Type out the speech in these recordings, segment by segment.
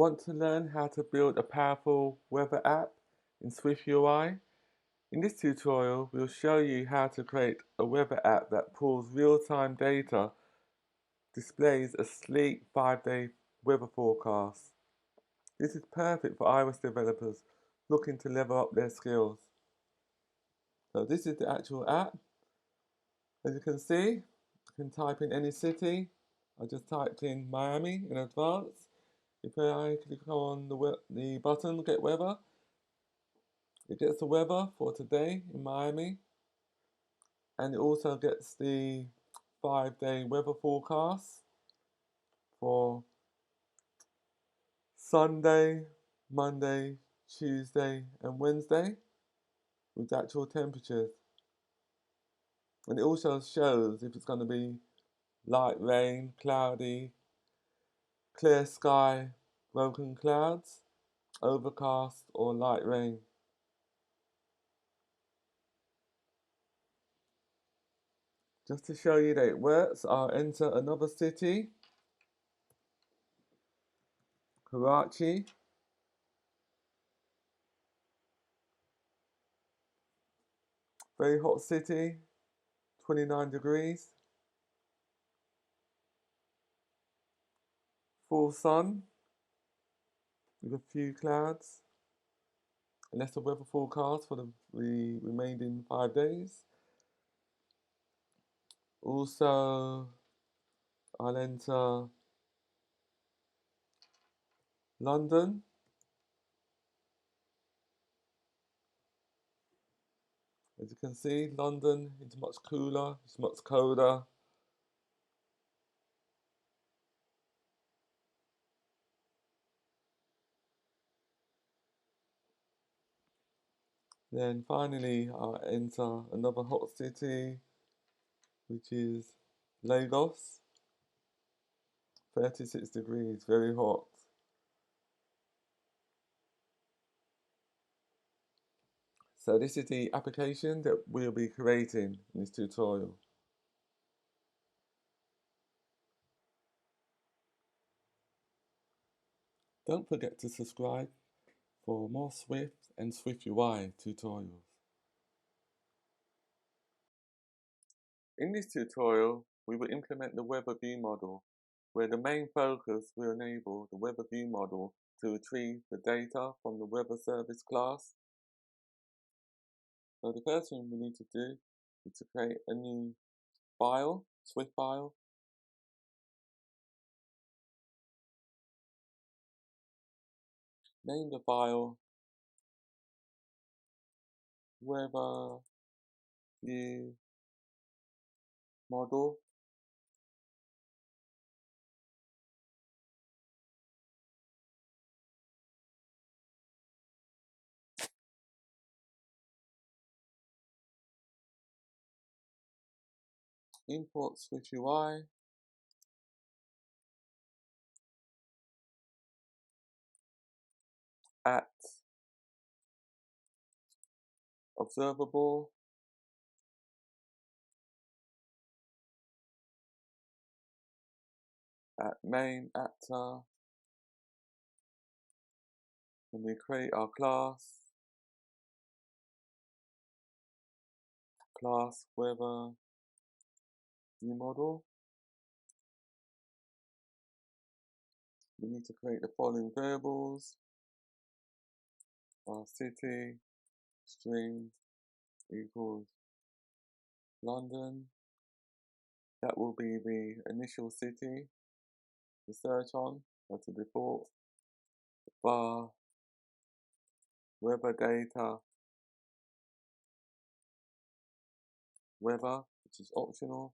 Want to learn how to build a powerful weather app in SwiftUI? In this tutorial, we'll show you how to create a weather app that pulls real-time data, displays a sleek 5-day weather forecast. This is perfect for iOS developers looking to level up their skills. So this is the actual app. As you can see, you can type in any city. I just typed in Miami in advance. If I click on the button, Get Weather, it gets the weather for today in Miami, and it also gets the 5-day weather forecast for Sunday, Monday, Tuesday, and Wednesday with actual temperatures. And it also shows if it's going to be light rain, cloudy, clear sky, broken clouds, overcast, or light rain. Just to show you that it works, I'll enter another city, Karachi. Very hot city, 29 degrees. Full sun with a few clouds. And that's the weather forecast for the remaining 5 days. Also, I'll enter London. As you can see, London is much cooler, it's much colder. Then finally, I'll enter another hot city, which is Lagos. 36 degrees, very hot. So this is the application that we'll be creating in this tutorial. Don't forget to subscribe for more Swift and SwiftUI tutorials. In this tutorial, we will implement the Weather View model, where the main focus will enable the Weather View model to retrieve the data from the Weather Service class. So the first thing we need to do is to create a new file, Swift file. Name the file Weather View model. Import SwiftUI. At observable. At main actor. And we create our class Weather View model. We need to create the following variables. Our city string equals London. That will be the initial city to search on as a default. Var weather data weather, which is optional.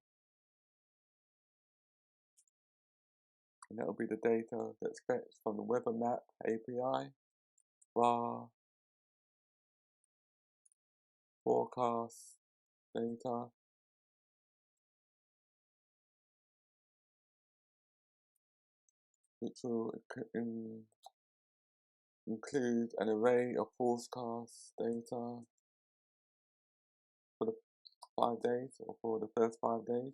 And that will be the data that's fetched from the WeatherMap API. Var forecast data. Which will include an array of forecast data for the 5 days or for the first 5 days.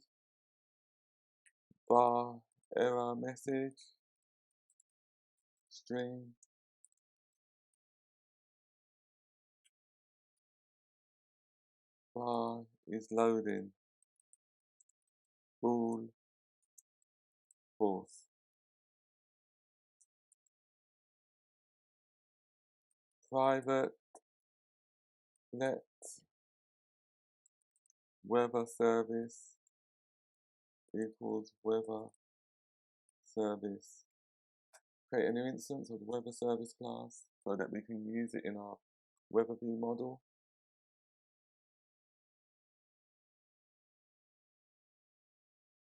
Var error message string bar is loading, bool false. Private let weather service equals weather service. Create a new instance of the weather service class so that we can use it in our weather view model.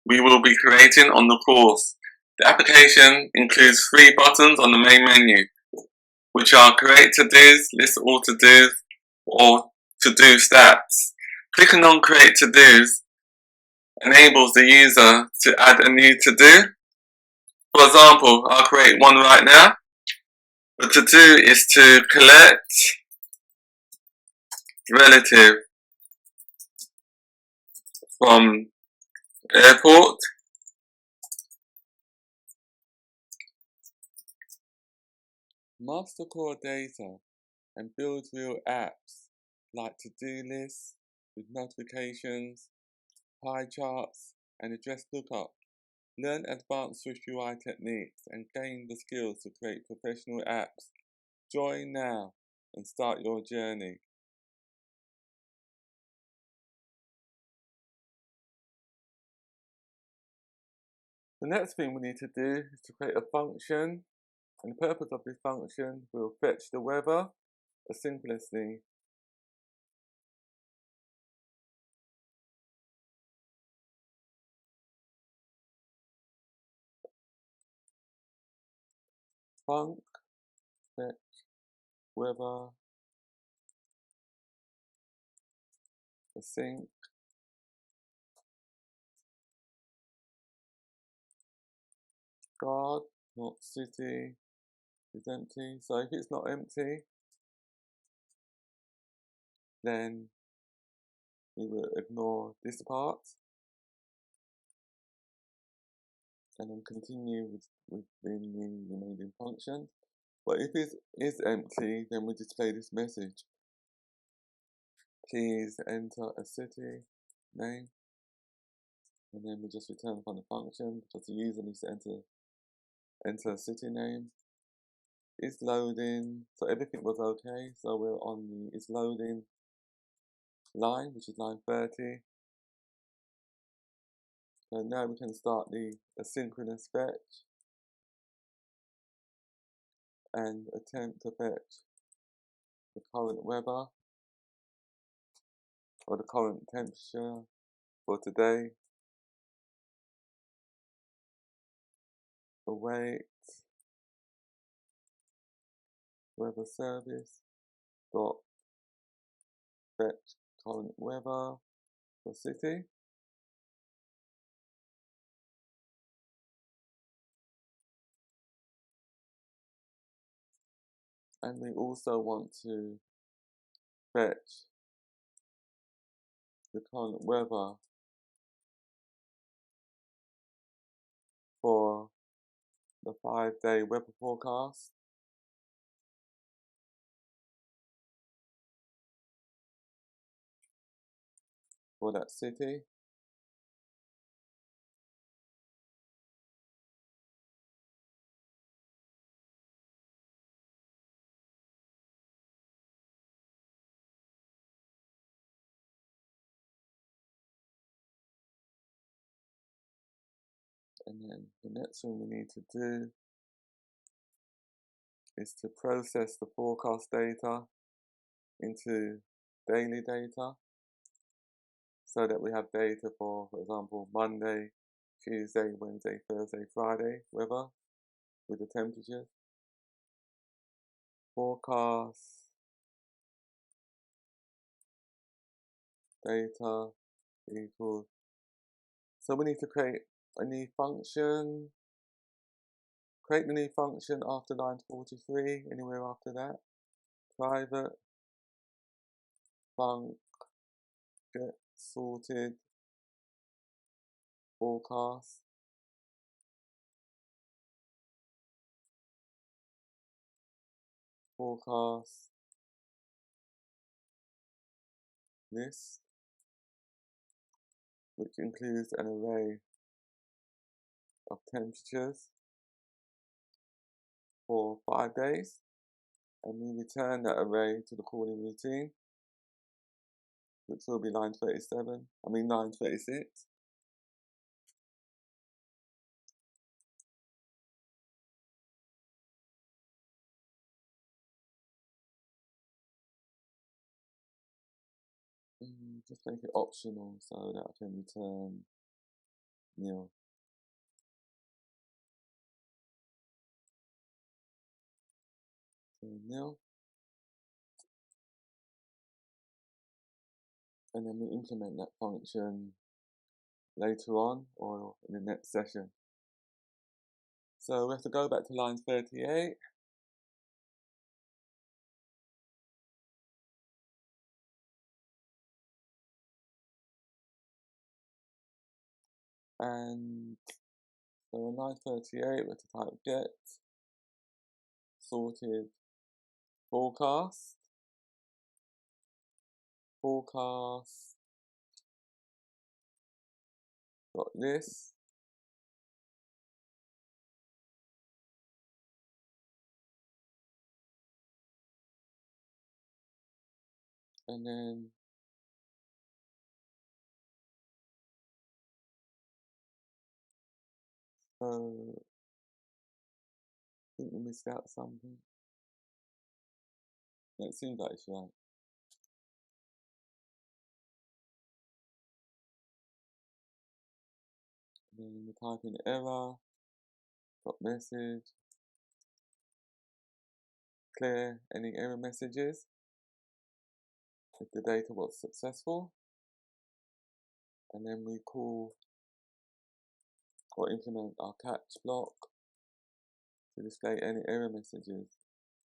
We will be creating on the course. The application includes 3 buttons on the main menu, which are Create To-Dos, List All To-Dos, or To-Do Stats. Clicking on Create To-Dos enables the user to add a new to-do. For example, I'll create one right now. The to-do is to collect relative from airport. Master core data and build real apps like to-do lists with notifications, pie charts, and address lookup. Learn advanced SwiftUI techniques and gain the skills to create professional apps. Join now and start your journey. The next thing we need to do is to create a function, and the purpose of this function will fetch the weather asynchronously. Func fetch weather async guard not city is empty. So if it's not empty, then we will ignore this part and then continue within the remaining function. But if it is empty, then we display this message. Please enter a city name, and then we just return from the function because the user needs to enter a city name. It's loading, so everything was okay. So we're on the it's loading line, which is line 30. So now we can start the asynchronous fetch and attempt to fetch the current weather or the current temperature for today. Await weather service dot fetch current weather for city. And we also want to fetch the current weather for the 5-day weather forecast. For that city. And then the next thing we need to do is to process the forecast data into daily data so that we have data for example, Monday, Tuesday, Wednesday, Thursday, Friday weather with the temperatures. Forecast data equals. So we need to create a new function. Create the new function after line 43, anywhere after that. Private func get sorted forecast forecast list, which includes an array of temperatures for 5 days, and we return that array to the calling routine, which will be line 36. Just make it optional so that I can return nil. Nil. And then we implement that function later on or in the next session. So we have to go back to line 38. And so on line 38, we have to type get sorted forecast dot list, and then I think we missed out something. It seems like it's right. And then we type in error dot message, clear any error messages if the data was successful, and then we call or implement our catch block to display any error messages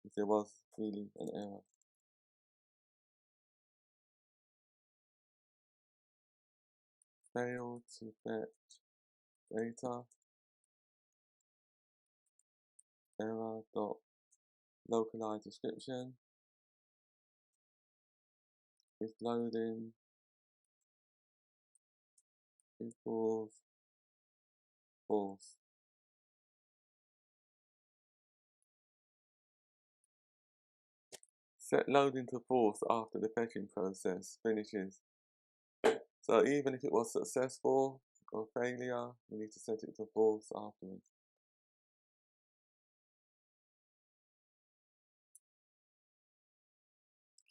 if there was really an error. Failed to fetch data, error dot localized description if loading equals false. Set loading to false after the fetching process finishes. So even if it was successful or failure, we need to set it to false afterwards.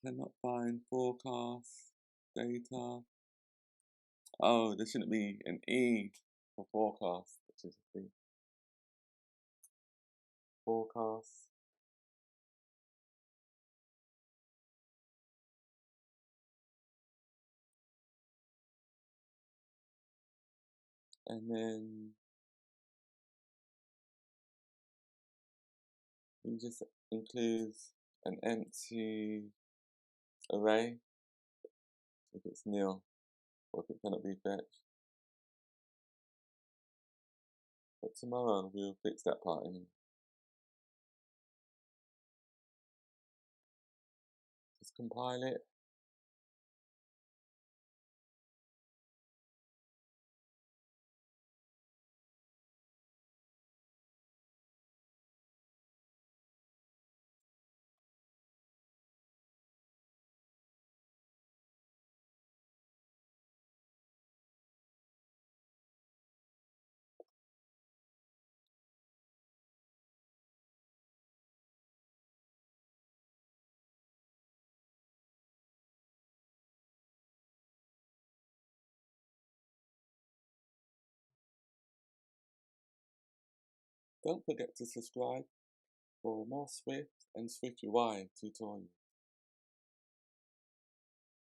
Cannot find forecast data. Oh, there shouldn't be an E for forecast, which is a forecast. And then we just include an empty array if it's nil or if it cannot be fetched. But tomorrow we'll fix that part anyway. Just compile it. Don't forget to subscribe for more Swift and SwiftUI tutorials.